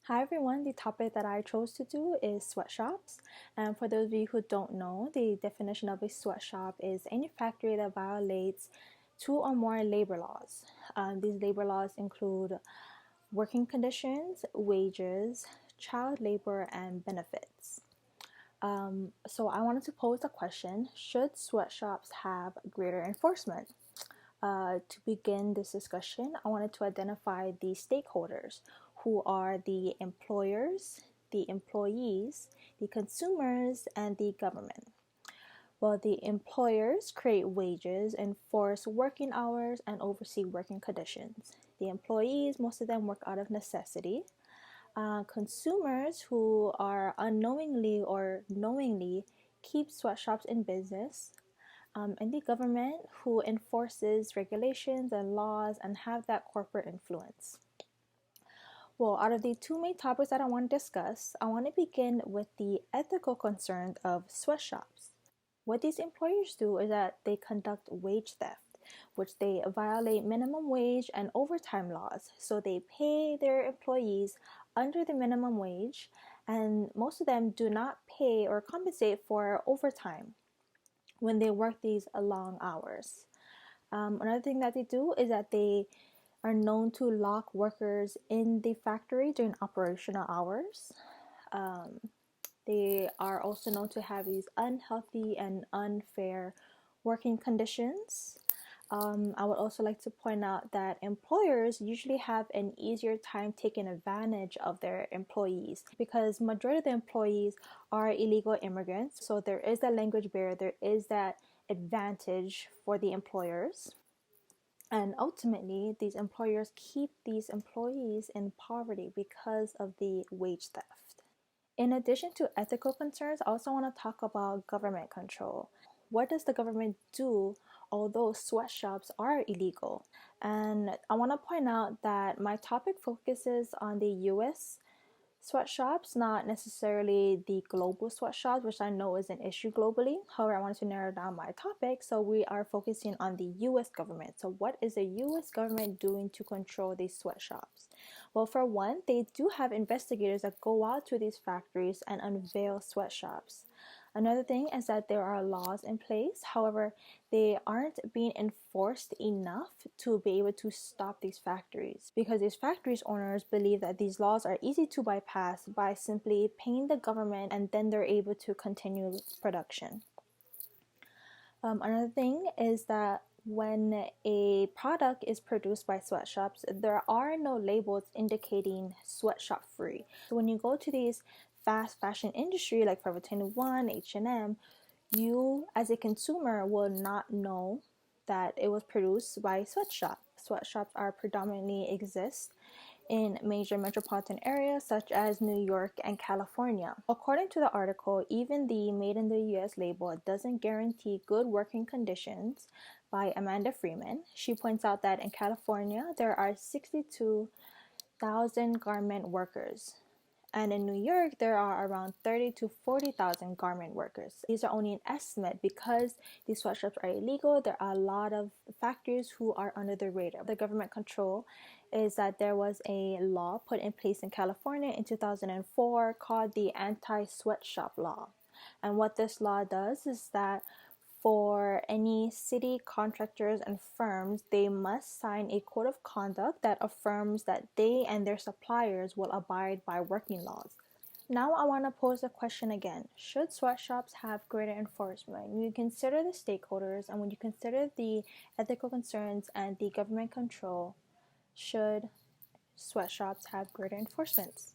Hi everyone, the topic that I chose to do is sweatshops. And for those of you who don't know, the definition of a sweatshop is any factory that violates two or more labor laws. These labor laws include working conditions, wages, child labor, and benefits. So I wanted to pose a question: should sweatshops have greater enforcement? To begin this discussion, I wanted to identify the stakeholders, who are the employers, the employees, the consumers, and the government. Well, the employers create wages, enforce working hours, and oversee working conditions. The employees, most of them work out of necessity. Consumers, who are unknowingly or knowingly keep sweatshops in business, and the government, who enforces regulations and laws and have that corporate influence. Well, out of the two main topics that I want to discuss, I want to begin with the ethical concerns of sweatshops. What these employers do is that they conduct wage theft, which they violate minimum wage and overtime laws. So they pay their employees under the minimum wage, and most of them do not pay or compensate for overtime when they work these long hours. Another thing that they do is that they are known to lock workers in the factory during operational hours. Um, they are also known to have these unhealthy and unfair working conditions. I would also like to point out that employers usually have an easier time taking advantage of their employees because majority of the employees are illegal immigrants. So there is that language barrier, there is that advantage for the employers. And ultimately, these employers keep these employees in poverty because of the wage theft. In addition to ethical concerns, I also want to talk about government control. What does the government do although sweatshops are illegal? And I want to point out that my topic focuses on the US sweatshops, not necessarily the global sweatshops, which I know is an issue globally. However, I wanted to narrow down my topic, so we are focusing on the US government. So, what is the US government doing to control these sweatshops? Well, for one, they do have investigators that go out to these factories and unveil sweatshops. Another thing is that there are laws in place, however, they aren't being enforced enough to be able to stop these factories because these factories owners believe that these laws are easy to bypass by simply paying the government and then they're able to continue production. Another thing is that when a product is produced by sweatshops, there are no labels indicating sweatshop free. So when you go to these fast fashion industry like Forever 21, H&M, you as a consumer will not know that it was produced by sweatshop. Sweatshops are predominantly exist in major metropolitan areas such as New York and California. According to the article, even the Made in the US label doesn't guarantee good working conditions by Amanda Freeman. She points out that in California, there are 62,000 garment workers. And in New York, there are around 30 to 40,000 garment workers. These are only an estimate because these sweatshops are illegal. There are a lot of factories who are under the radar. The government control is that there was a law put in place in California in 2004 called the Anti-Sweatshop Law. And what this law does is that for any city contractors and firms, they must sign a code of conduct that affirms that they and their suppliers will abide by working laws. Now I want to pose the question again. Should sweatshops have greater enforcement? When you consider the stakeholders and when you consider the ethical concerns and the government control, should sweatshops have greater enforcements?